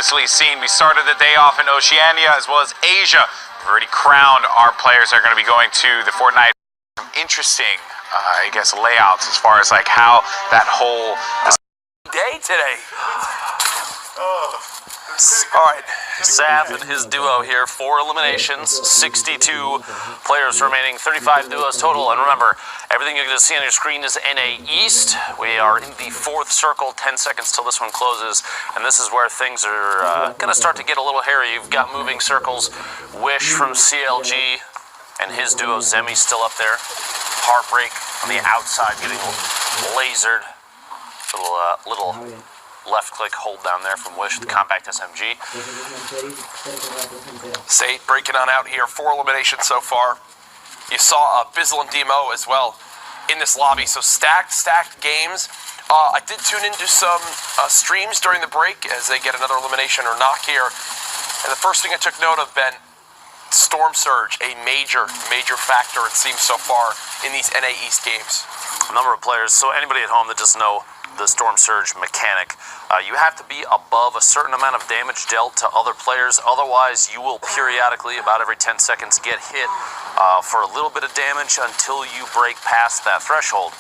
previously seen. We started the day off in Oceania as well as Asia. We've already crowned our players that are going to be going to the Fortnite. Some interesting, I guess, layouts as far as like how that whole day today. All right, Saf and his duo here, 4 eliminations, 62 players remaining, 35 duos total. And remember, everything you're going to see on your screen is NA East. We are in the 4th circle, 10 seconds till this one closes. And this is where things are going to start to get a little hairy. You've got moving circles. Wish from CLG and his duo, Zemi, still up there. Heartbreak on the outside, getting lasered. Little left-click hold down there from Wish, the compact SMG. Sate breaking on out here, 4 eliminations so far. You saw Bizzle and Demo as well in this lobby, so stacked games. I did tune into some streams during the break as they get another elimination or knock here. And the first thing I took note of, Ben, Storm Surge, a major factor, it seems so far, in these NA East games. A number of players, so anybody at home that doesn't know the Storm Surge mechanic, you have to be above a certain amount of damage dealt to other players, otherwise you will periodically, about every 10 seconds, get hit for a little bit of damage until you break past that threshold.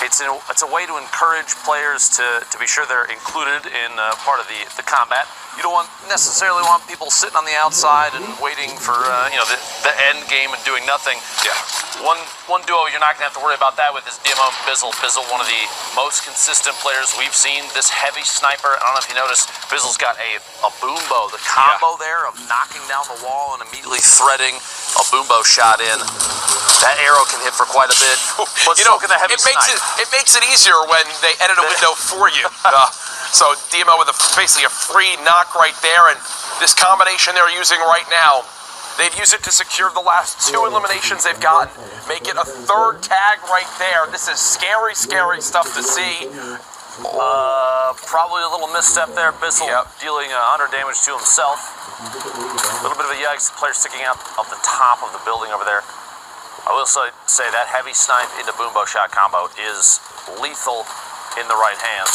It's a way to encourage players to be sure they're included in part of the combat. You don't necessarily want people sitting on the outside and waiting for the end game and doing nothing. Yeah. One duo you're not going to have to worry about that with is Demo and Bizzle. Bizzle, one of the most consistent players we've seen. This heavy sniper, I don't know if you noticed, Bizzle's got a boom bow. The combo there of knocking down the wall and immediately threading a boom bow shot in. That arrow can hit for quite a bit. But you know, so can the heavy it makes it easier when they edit a window for you. So Demo with basically a free knock right there, and this combination they're using right now, they've used it to secure the last 2 eliminations they've gotten. Make it a 3rd tag right there. This is scary stuff to see. Probably a little misstep there. Bizzle dealing 100 damage to himself. A little bit of a yikes. Player sticking out of the top of the building over there. I will say that heavy snipe into boom bow shot combo is lethal in the right hands.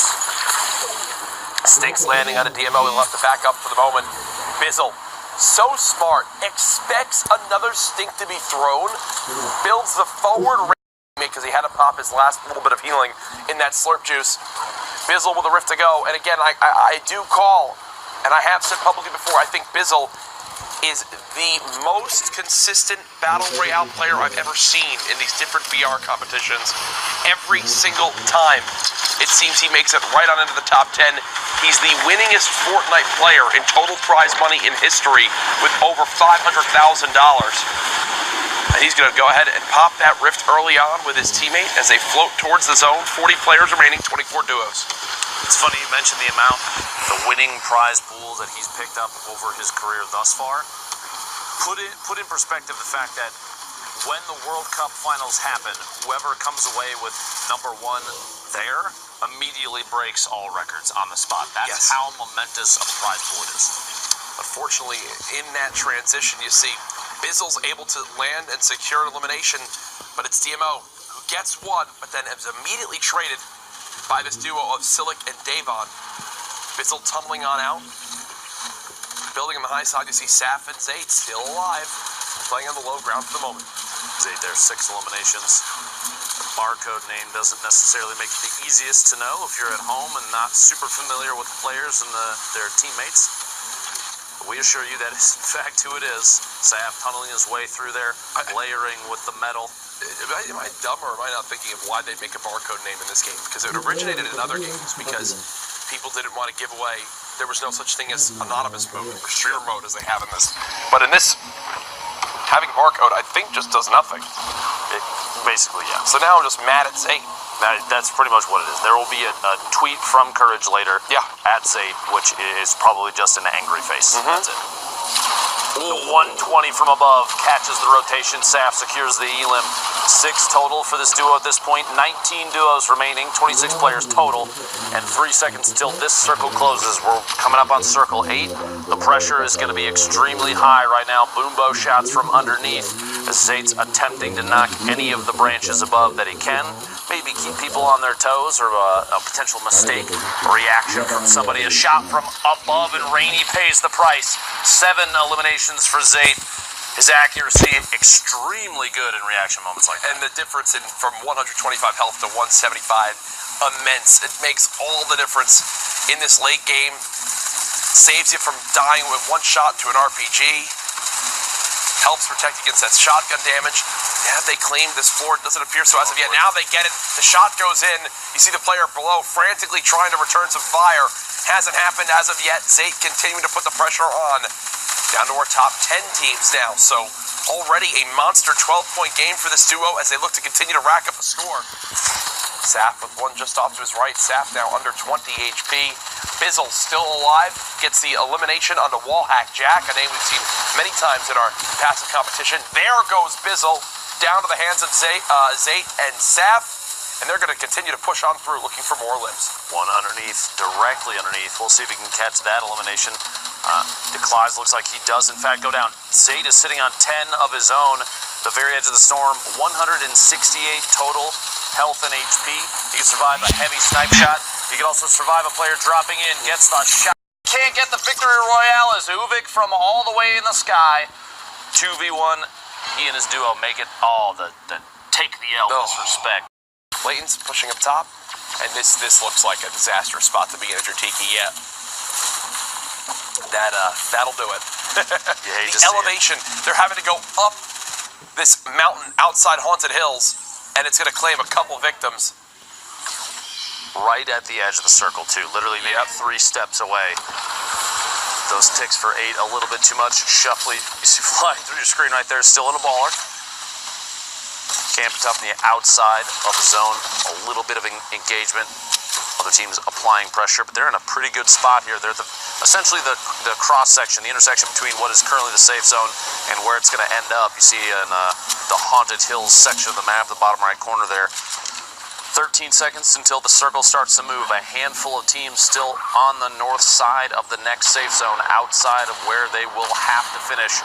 Stinks landing on a DMO. He'll have to back up for the moment. Bizzle, so smart, expects another stink to be thrown, builds the forward because he had to pop his last little bit of healing in that slurp juice. Bizzle with a rift to go. And again, I do call, and I have said publicly before, I think Bizzle is the most consistent Battle Royale player I've ever seen in these different VR competitions. Every single time, it seems he makes it right on into the top 10. He's the winningest Fortnite player in total prize money in history with over $500,000. And he's going to go ahead and pop that rift early on with his teammate as they float towards the zone. 40 players remaining, 24 duos. It's funny you mentioned the amount, the winning prize pool that he's picked up over his career thus far. Put in perspective the fact that when the World Cup finals happen, whoever comes away with #1 there immediately breaks all records on the spot. That's how momentous of a prize pool it is. Unfortunately, in that transition, you see Bizzle's able to land and secure an elimination, but it's DMO who gets one, but then is immediately traded by this duo of Silic and Davon. Bizzle tumbling on out. Building on the high side, you see Saf and Zate still alive, playing on the low ground for the moment. Zate, there's 6 eliminations. The barcode name doesn't necessarily make it the easiest to know if you're at home and not super familiar with the players and their teammates. But we assure you that is in fact who it is. Saf tunneling his way through there, layering with the metal. Am I dumb or am I not thinking of why they'd make a barcode name in this game? Because it originated in other games because people didn't want to give away. There was no such thing as anonymous mode or streamer mode as they have in this. But in this, having barcode, I think, just does nothing. Basically, yeah. So now I'm just mad at Zate. That's pretty much what it is. There will be a tweet from Courage later at Zate, which is probably just an angry face. That's it. The 120 from above catches the rotation. Saf secures the elim. 6 total for this duo at this point. 19 duos remaining. 26 players total. And 3 seconds until this circle closes. We're coming up on circle 8. The pressure is going to be extremely high right now. Boom bow shots from underneath as Zate's attempting to knock any of the branches above that he can. Maybe maybe keep people on their toes, or a potential mistake, reaction from somebody. A shot from above, and Rainey pays the price. 7 eliminations for Zayt. His accuracy extremely good in reaction moments like that. And the difference from 125 health to 175, immense. It makes all the difference in this late game. Saves you from dying with one shot to an RPG. Helps protect against that shotgun damage. Yeah, they claim this floor doesn't appear so as of yet. Now they get it. The shot goes in. You see the player below frantically trying to return some fire. Hasn't happened as of yet. Zayt continuing to put the pressure on. Down to our top 10 teams now. So already a monster 12-point game for this duo as they look to continue to rack up a score. Saf with one just off to his right. Saf now under 20 HP. Bizzle still alive. Gets the elimination onto Wallhack Jack, a name we've seen many times in our passive competition. There goes Bizzle down to the hands of Zayt and Saf. And they're going to continue to push on through looking for more limbs. One underneath, directly underneath. We'll see if we can catch that elimination. Declies looks like he does, in fact, go down. Zayt is sitting on 10 of his own. The very edge of the storm, 168 total health and HP. He can survive a heavy snipe shot. He can also survive a player dropping in, gets the shot. Can't get the victory royale as Uvik from all the way in the sky. 2v1. He and his duo make it all the take the L disrespect. Clayton's pushing up top, and this looks like a disastrous spot to be in at your Tiki. Yeah, that'll do it. The elevation, they're having to go up this mountain outside Haunted Hills, and it's going to claim a couple victims. Right at the edge of the circle, too. Literally maybe 3 steps away. Those ticks for 8, a little bit too much. Shuffly, you see flying through your screen right there, still in a baller. Camped up on the outside of the zone, a little bit of engagement. Other teams applying pressure, but they're in a pretty good spot here. They're essentially the cross-section, the intersection between what is currently the safe zone and where it's going to end up. You see in the Haunted Hills section of the map, the bottom right corner there. 13 seconds until the circle starts to move. A handful of teams still on the north side of the next safe zone, outside of where they will have to finish,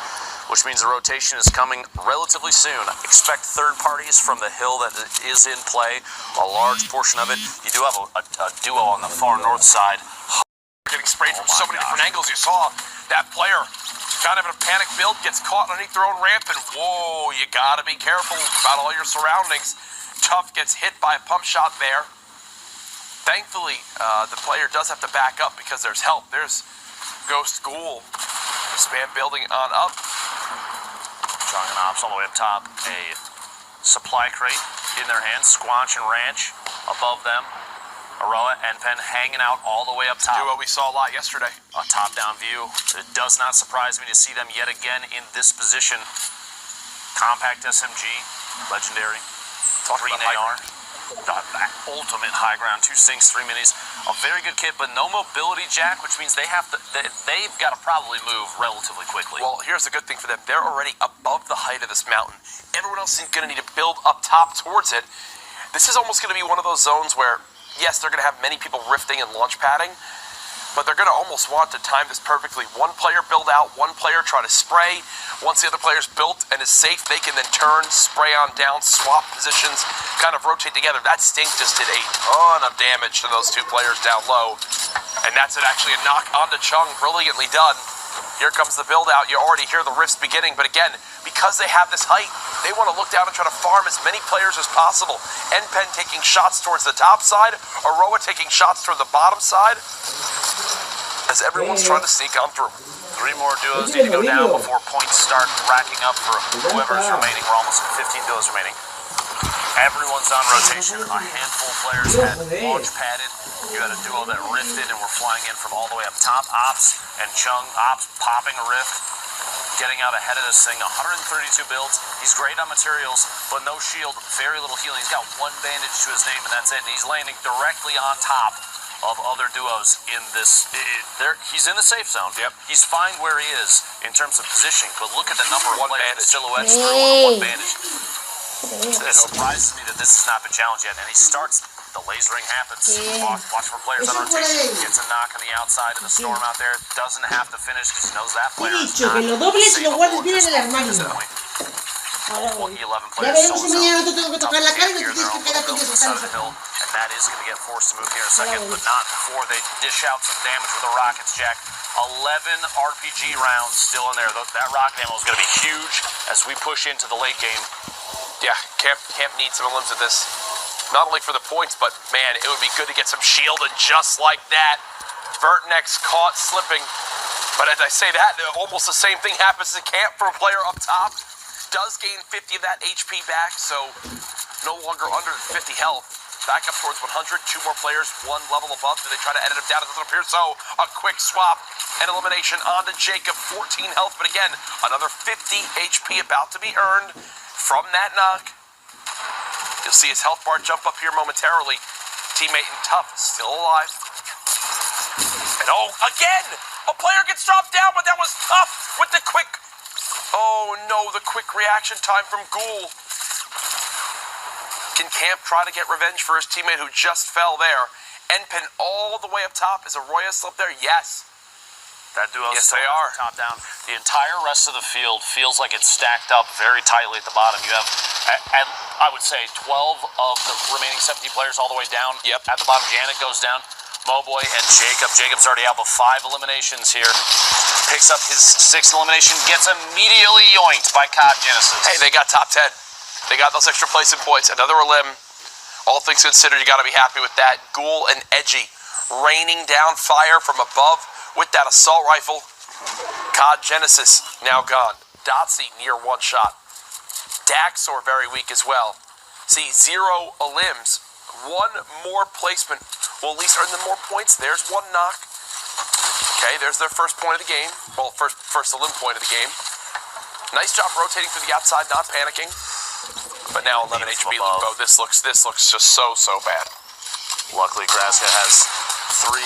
which means the rotation is coming relatively soon. Expect third parties from the hill that is in play, a large portion of it. You do have a duo on the far north side. Getting sprayed from so many different angles. You saw that player kind of in a panic build, gets caught underneath their own ramp, and whoa, you gotta be careful about all your surroundings. Tough gets hit by a pump shot there. Thankfully, the player does have to back up because there's help. There's Ghost Ghoul. Spam building on up. Chong and Ops all the way up top. A supply crate in their hands. Squanch and Ranch above them. Aroa and Penn hanging out all the way up top. Duo we saw a lot yesterday. A top-down view. It does not surprise me to see them yet again in this position. Compact SMG, legendary. 3 AR. Ultimate high ground, 2 sinks, 3 minis. A very good kit, but no mobility, Jack, which means they've got to probably move relatively quickly. Well, here's the good thing for them. They're already above the height of this mountain. Everyone else is going to need to build up top towards it. This is almost going to be one of those zones where, yes, they're going to have many people rifting and launch padding, but they're going to almost want to time this perfectly. One player build out, one player try to spray. Once the other player's built and is safe, they can then turn, spray on down, swap positions, kind of rotate together. That stink just did a ton of damage to those 2 players down low. And that's actually a knock onto Chung, brilliantly done. Here comes the build out. You already hear the rifts beginning, but again, because they have this height, they want to look down and try to farm as many players as possible. N-Pen taking shots towards the top side, Aroa taking shots toward the bottom side, as everyone's trying to sneak on through. 3 more duos need to go down before points start racking up for whoever's remaining. We're almost at 15 duos remaining. Everyone's on rotation. A handful of players had launch padded. You had a duo that rifted and were flying in from all the way up top. Ops and Chung. Ops popping a rift, getting out ahead of this thing. 132 builds. He's great on materials, but no shield, very little healing. He's got 1 bandage to his name, and that's it. And he's landing directly on top of other duos in this. He's in the safe zone. Yep. He's fine where he is in terms of positioning, but look at the number of players silhouettes through with 1 bandage. It surprises me that this has not been challenged yet, and he starts. The lasering happens. Watch for players on rotation. Gets a knock on the outside of the storm out there. Doesn't have to finish because he knows that player is not que lo dobles y lo guardes bien en el armario. multiple güey. E11 Ya players veremos still si in mañana no zone. te tengo que Top tocar la cara y no here, te tienes they're que on quedar the aquí side descansando. of the hill, and that is going to get forced to move here in a second, Yeah, but not before they dish out some damage with the rockets, Jack. 11 RPG rounds still in there. That rocket ammo is going to be huge as we push into the late game. Yeah, Camp needs some limbs at this. Not only for the points, but man, it would be good to get some shield, and just like that, Vertnex caught slipping. But as I say that, almost the same thing happens to Camp for a player up top. Does gain 50 of that HP back, so no longer under 50 health. Back up towards 100, 2 more players, 1 level above. Do they try to edit him down? It doesn't appear so. A quick swap and elimination onto Jacob, 14 health, but again, another 50 HP about to be earned from that knock. You'll see his health bar jump up here momentarily. Teammate and Tough still alive. And oh, again! A player gets dropped down, but that was Tough with the quick... Oh no, the quick reaction time from Ghoul. Can Camp try to get revenge for his teammate who just fell there? Enpen all the way up top. Is Arroyo still up there? Yes. That duo Yes, still they are. top down. The entire rest of the field feels like it's stacked up very tightly at the bottom. You have, I would say, 12 of the remaining 70 players all the way down. Yep. At the bottom, Janet goes down. Moboy and Jacob. Jacob's already out with 5 eliminations here. Picks up his 6th elimination. Gets immediately yoinked by COD Genesis. Hey, they got top 10. They got those extra placement points. Another limb. All things considered, you got to be happy with that. Ghoul and Edgy raining down fire from above with that assault rifle. COD Genesis now gone. Dotsy near 1 shot. Daxor very weak as well. See, 0 limbs. 1 more placement will at least earn them more points. There's 1 knock. Okay, there's their first point of the game. Well, first limb point of the game. Nice job rotating through the outside, not panicking. But now 11 HP Lupo. This looks just so bad. Luckily, Graska has 3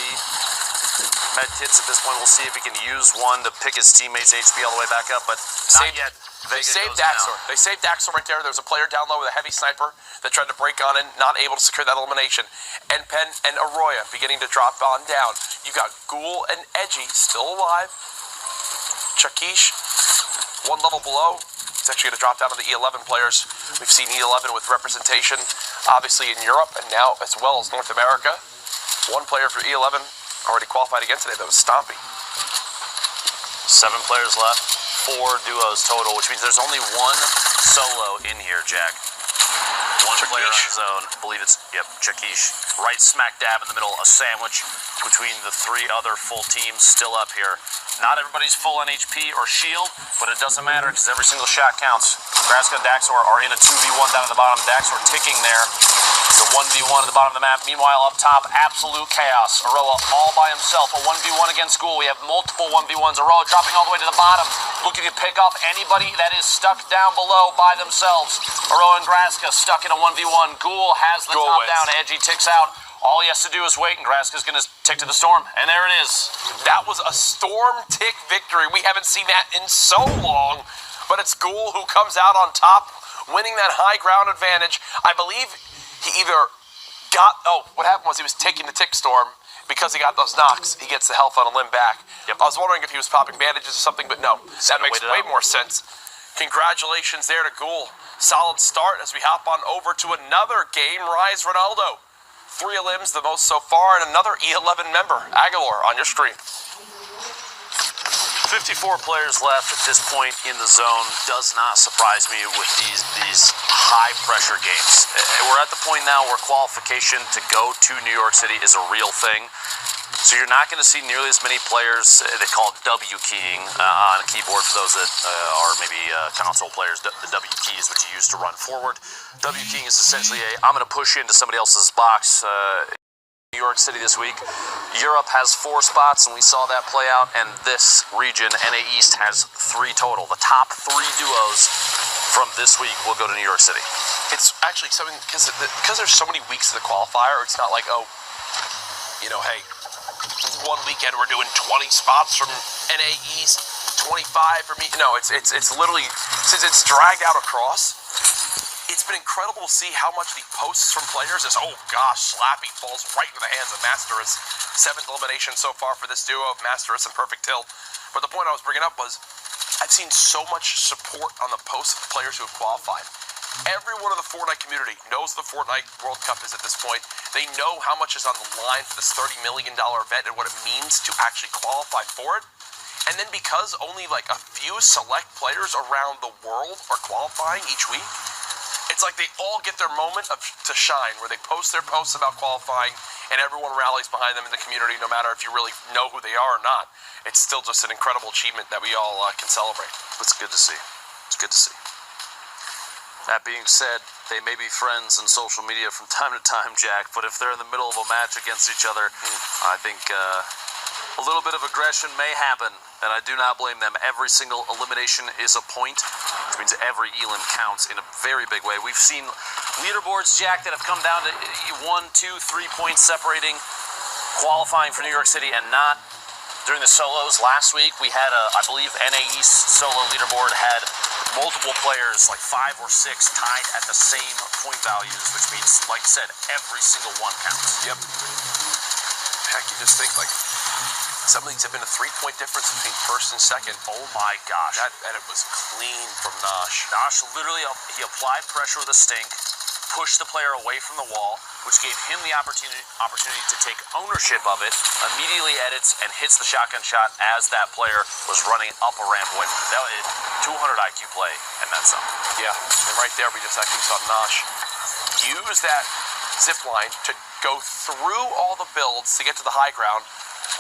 med kits at this point. We'll see if he can use one to pick his teammates' HP all the way back up, but not yet. They saved Daxor. They saved Daxor right there. There was a player down low with a heavy sniper that tried to break on in, not able to secure that elimination. Enpen and Arroyo beginning to drop on down. You got Ghoul and Edgy still alive. Chakish, 1 level below. He's actually going to drop down to the E11 players. We've seen E11 with representation, obviously in Europe and now as well as North America. 1 player for E11 already qualified again today. That was Stompy. 7 players left, 4 duos total, which means there's only 1 solo in here, Jack. 1 player on his own. I believe it's, Chakish. Right smack dab in the middle, a sandwich between the 3 other full teams still up here. Not everybody's full on HP or shield, but it doesn't matter because every single shot counts. Graska and Daxor are in a 2v1 down at the bottom. Daxor ticking there. It's a 1v1 at the bottom of the map. Meanwhile, up top, absolute chaos. Aroa all by himself, a 1v1 against Ghoul. We have multiple 1v1s. Aroa dropping all the way to the bottom, looking to pick off anybody that is stuck down below by themselves. Aroa and Graska stuck in a 1v1. Ghoul has the top down. Edgy ticks out. All he has to do is wait, and Graska's going to tick to the storm. And there it is. That was a storm tick victory. We haven't seen that in so long. But it's Ghoul who comes out on top, winning that high ground advantage. I believe he either got... Oh, what happened was he was taking the tick storm because he got those knocks. He gets the health on a limb back. Yep. I was wondering if he was popping bandages or something, but no. That makes way more sense. Congratulations there to Ghoul. Solid start as we hop on over to another game. Rise Ronaldo. 3 limbs, the most so far, and another E11 member, Aguilar, on your screen. 54 players left at this point in the zone. Does not surprise me with these high-pressure games. We're at the point now where qualification to go to New York City is a real thing. So you're not going to see nearly as many players, they call it W keying on a keyboard for those that are maybe console players. The W key is what you use to run forward. W keying is essentially I'm going to push into somebody else's box. New York City this week. Europe has 4 spots, and we saw that play out, and this region, NA East, has 3 total. The top 3 duos from this week will go to New York City. It's actually something, because there's so many weeks of the qualifier, it's not like, oh, you know, hey, one weekend we're doing 20 spots from NA East, 25 for me. No, it's literally, since it's dragged out across, it's been incredible to see how much the posts from players is, oh gosh, Slappy falls right into the hands of Masterus. 7th elimination so far for this duo of Masterus and Perfect Tilt. But the point I was bringing up was, I've seen so much support on the posts of the players who have qualified. Everyone in the Fortnite community knows the Fortnite World Cup is at this point. They know how much is on the line for this $30 million event and what it means to actually qualify for it. And then because only like a few select players around the world are qualifying each week, it's like they all get their moment to shine, where they post their posts about qualifying and everyone rallies behind them in the community, no matter if you really know who they are or not. It's still just an incredible achievement that we all can celebrate. It's good to see. It's good to see. That being said, they may be friends on social media from time to time, Jack, but if they're in the middle of a match against each other, I think a little bit of aggression may happen, and I do not blame them. Every single elimination is a point, which means every elim counts in a very big way. We've seen leaderboards, Jack, that have come down to 1, 2, 3 points separating qualifying for New York City and not. During the solos last week, we had I believe NA East solo leaderboard had multiple players, like 5 or 6, tied at the same point values, which means, like I said, every single one counts. Yep. Heck, you just think, like, some of these have been a 3-point difference between first and second. Oh my gosh. That edit was clean from Nosh. Nosh literally, he applied pressure with a stink, pushed the player away from the wall, which gave him the opportunity to take ownership of it, immediately edits and hits the shotgun shot as that player was running up a ramp away from it. That was a 200 IQ play, and that's something. Yeah, and right there we just actually saw Nosh use that zip line to go through all the builds to get to the high ground,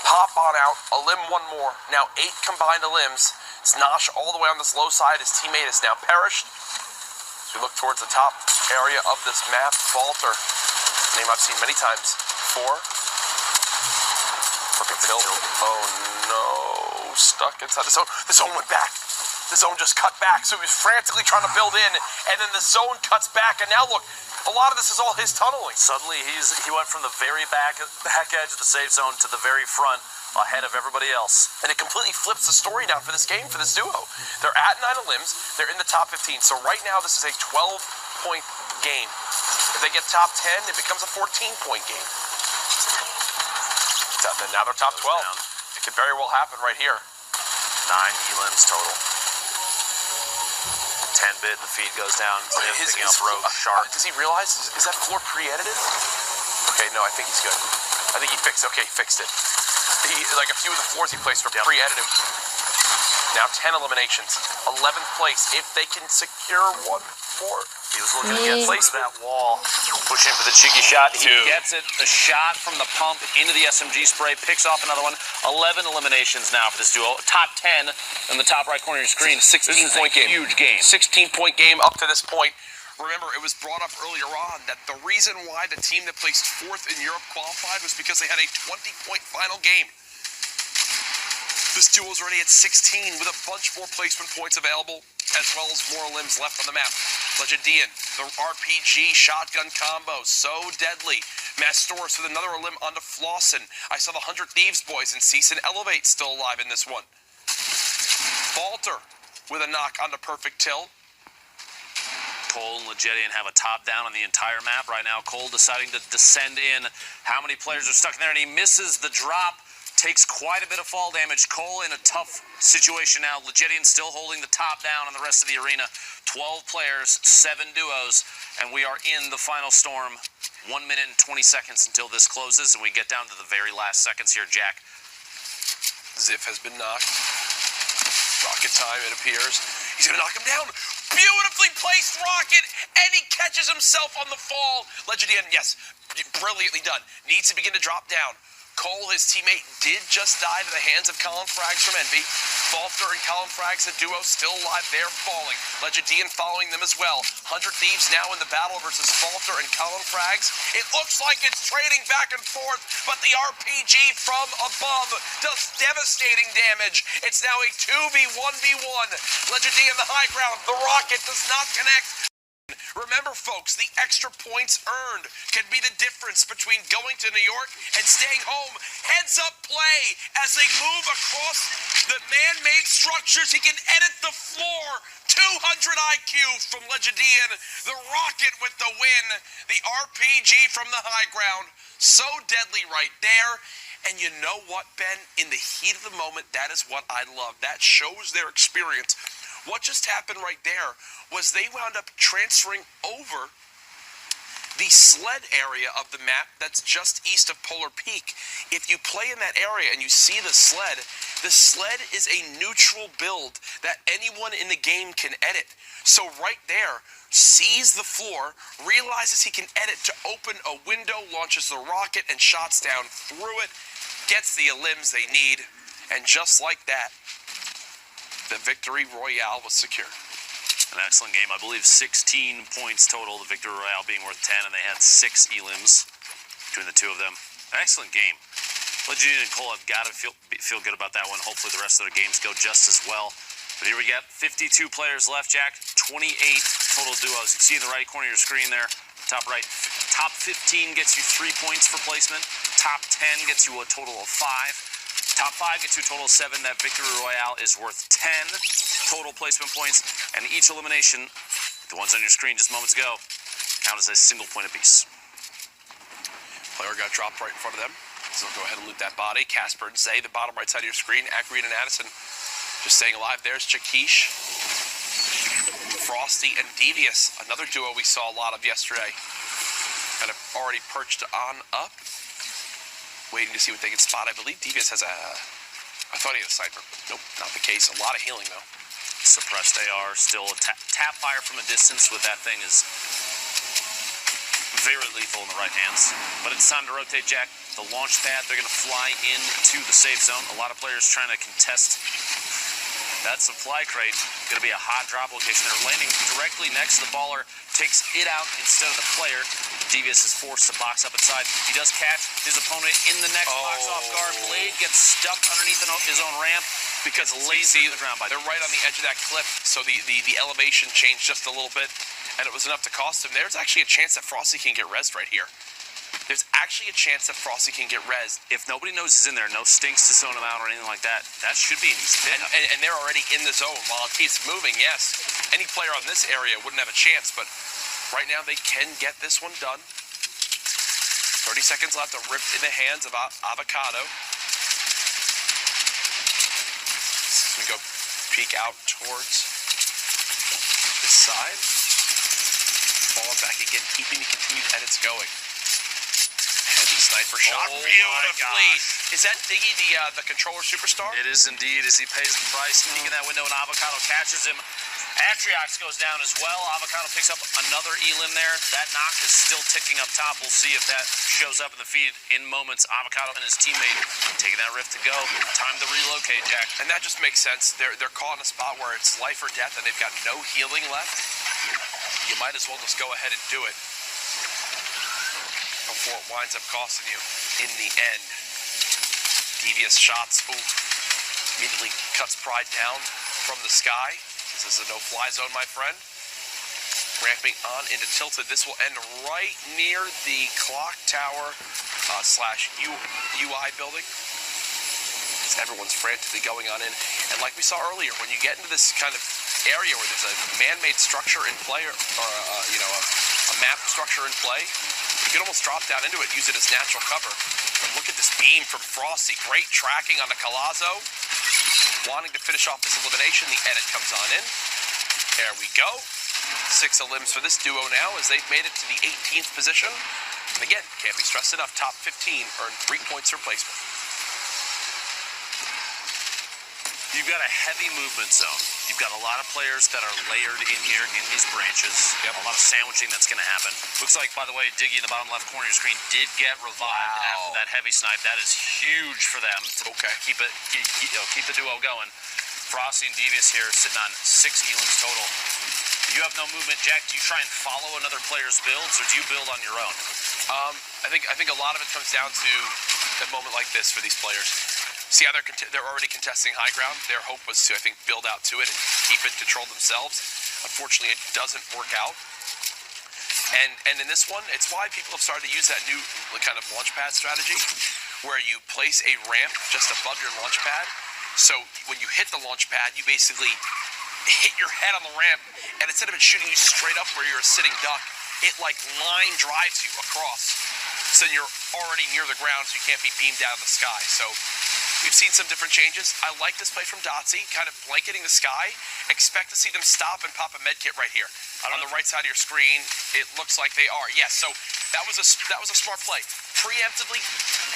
pop on out, a limb one more, now 8 combined limbs. It's Nosh all the way on this low side. His teammate is now perished. As we look towards the top area of this map, Falter, name I've seen many times before. Perfect tilt. Oh no, stuck inside the zone. The zone went back. The zone just cut back, so he was frantically trying to build in, and then the zone cuts back, and now look, a lot of this is all his tunneling. Suddenly he went from the very back edge of the safe zone to the very front, ahead of everybody else. And it completely flips the story now for this game, for this duo. They're at 9 limbs, they're in the top 15, so right now this is a 12-point game. If they get top 10, it becomes a 14-point game. Now they're top 12. It could very well happen right here. 9 elims total. 10-bit, the feed goes down. Picking up Rogue sharp. Does he realize? Is that floor pre-edited? Okay, no, I think he's good. I think he fixed it. Okay, he fixed it. Like a few of the floors he placed were pre-edited. Now 10 eliminations. 11th place. If they can secure one more. He was looking to get through that wall. Pushing for the cheeky shot. He gets it. The shot from the pump into the SMG spray. Picks off another one. 11 eliminations now for this duo. Top 10 in the top right corner of your screen. 16-point game. Huge game. 16-point game up to this point. Remember, it was brought up earlier on that the reason why the team that placed 4th in Europe qualified was because they had a 20-point final game. This duo is already at 16 with a bunch more placement points available, as well as more limbs left on the map. Legendian, the RPG shotgun combo, so deadly. Mastoris with another limb onto Flossin. I saw the 100 Thieves boys and Cease and Elevate still alive in this one. Falter with a knock onto Perfect Till. Cole and Legendian have a top down on the entire map right now. Cole deciding to descend in. How many players are stuck in there? And he misses the drop. Takes quite a bit of fall damage. Cole in a tough situation now. Legendian still holding the top down on the rest of the arena. 12 players, 7 duos, and we are in the final storm. 1 minute and 20 seconds until this closes, and we get down to the very last seconds here, Jack. Ziff has been knocked. Rocket time, it appears. He's going to knock him down. Beautifully placed rocket, and he catches himself on the fall. Legendian, yes, brilliantly done. Needs to begin to drop down. Cole, his teammate, did just die to the hands of Colin Fraggs from Envy. Falter and Colin Fraggs, the duo, still alive. They're falling. Legendian following them as well. 100 Thieves now in the battle versus Falter and Colin Fraggs. It looks like it's trading back and forth, but the RPG from above does devastating damage. It's now a 2v1v1. Legendian the high ground. The rocket does not connect. Remember, folks, the extra points earned can be the difference between going to New York and staying home. Heads up play as they move across the man-made structures. He can edit the floor. 200 IQ from Legendian. The rocket with the win. The RPG from the high ground. So deadly right there. And you know what, Ben? In the heat of the moment, that is what I love. That shows their experience. What just happened right there was they wound up transferring over the sled area of the map that's just east of Polar Peak. If you play in that area and you see the sled is a neutral build that anyone in the game can edit. So right there, sees the floor, realizes he can edit to open a window, launches the rocket and shots down through it, gets the limbs they need, and just like that, the victory royale was secured. An excellent game. I believe 16 points total, the victory royale being worth 10, and they had 6 elims between the two of them. An excellent game. Legendary and Cole have got to feel good about that one. Hopefully the rest of their games go just as well. But here we get 52 players left, Jack. 28 total duos. You can see in the right corner of your screen there, top right. Top 15 gets you 3 points for placement. Top 10 gets you a total of 5. Top 5 gets you a total of 7. That victory royale is worth 10 total placement points. And each elimination, the ones on your screen just moments ago, count as a single point apiece. Player got dropped right in front of them. So go ahead and loot that body. Casper and Zay, the bottom right side of your screen. Akrian and Addison just staying alive. There's Chakish, Frosty, and Devious. Another duo we saw a lot of yesterday. Kind of already perched on up. Waiting to see what they can spot. I believe Devious has a... I thought he had a sniper. Nope, not the case. A lot of healing, though. Suppressed AR, still a tap fire from a distance with that thing is very lethal in the right hands. But it's time to rotate, Jack. The launch pad, they're going to fly into the safe zone. A lot of players trying to contest that supply crate. Going to be a hot drop location. They're landing directly next to the baller. Takes it out instead of the player. Devious is forced to box up inside. He does catch his opponent in the next box off guard. Blade gets stuck underneath his own ramp. Because lazy the ground by they're right on the edge of that cliff, so the elevation changed just a little bit, and it was enough to cost him. There's actually a chance that Frosty can get rezzed right here. There's actually a chance that Frosty can get rezzed. If nobody knows he's in there, no stinks to zone him out or anything like that, that should be an easy pick. And they're already in the zone while it keeps moving, yes. Any player on this area wouldn't have a chance, but right now they can get this one done. 30 seconds left, ripped in the hands of Avocado. We go peek out towards this side. Falling back again, keeping the continued edits going. Heavy sniper shot, beautifully. Is that Diggy the controller superstar? It is indeed, as he pays the price. Sneaking that window, and Avocado catches him. Atriox goes down as well. Avocado picks up another elim there. That knock is still ticking up top. We'll see if that shows up in the feed in moments. Avocado and his teammate taking that rift to go. Time to relocate, Jack. And that just makes sense. They're caught in a spot where it's life or death, and they've got no healing left. You might as well just go ahead and do it before it winds up costing you in the end. Devious shots. Ooh. Immediately cuts Pride down from the sky. This is a no-fly zone, my friend. Ramping on into Tilted. This will end right near the clock tower slash UI building. As everyone's frantically going on in. And like we saw earlier, when you get into this kind of area where there's a man-made structure in play, or a map structure in play, you can almost drop down into it, use it as natural cover. But look at this beam from Frosty. Great tracking on the Colazo. Wanting to finish off this elimination, the edit comes on in. There we go. 6 elims for this duo now as they've made it to the 18th position. And again, can't be stressed enough, top 15 earn 3 points for placement. You've got a heavy movement zone. You've got a lot of players that are layered in here in these branches. Yep. A lot of sandwiching that's going to happen. Looks like, by the way, Diggy in the bottom left corner of your screen did get revived after that heavy snipe. That is huge for them to keep the duo going. Frosty and Devious here sitting on 6 elims total. You have no movement, Jack. Do you try and follow another player's builds, or do you build on your own? I think a lot of it comes down to a moment like this for these players. See how they're already contesting high ground? Their hope was to, I think, build out to it and keep it controlled themselves. Unfortunately, it doesn't work out. And in this one, it's why people have started to use that new kind of launch pad strategy, where you place a ramp just above your launch pad. So when you hit the launch pad, you basically hit your head on the ramp, and instead of it shooting you straight up where you're a sitting duck, it like line drives you across. so you're already near the ground, so you can't be beamed out of the sky. So we've seen some different changes. I like this play from Dotsy, kind of blanketing the sky. Expect to see them stop and pop a med kit right here. On the right side of your screen, it looks like they are. Yes, so that was a smart play. Preemptively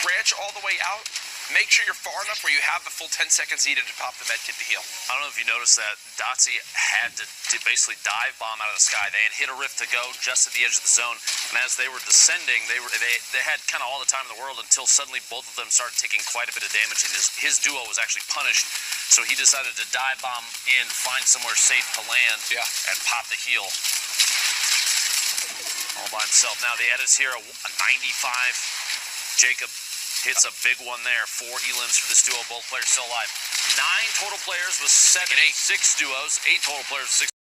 branch all the way out. Make sure you're far enough where you have the full 10 seconds needed to pop the med kit to heal. I don't know if you noticed that Dotsy had to basically dive bomb out of the sky. They had hit a rift to go just at the edge of the zone, and as they were descending, they had kind of all the time in the world until suddenly both of them started taking quite a bit of damage, and his duo was actually punished. So he decided to dive bomb in, find somewhere safe to land, and pop the heal all by himself. Now the edits here, a 95. Jacob hits a big one there. 4 elims for this duo. Both players still alive. 9 total players with 6 duos. 8 total players with 6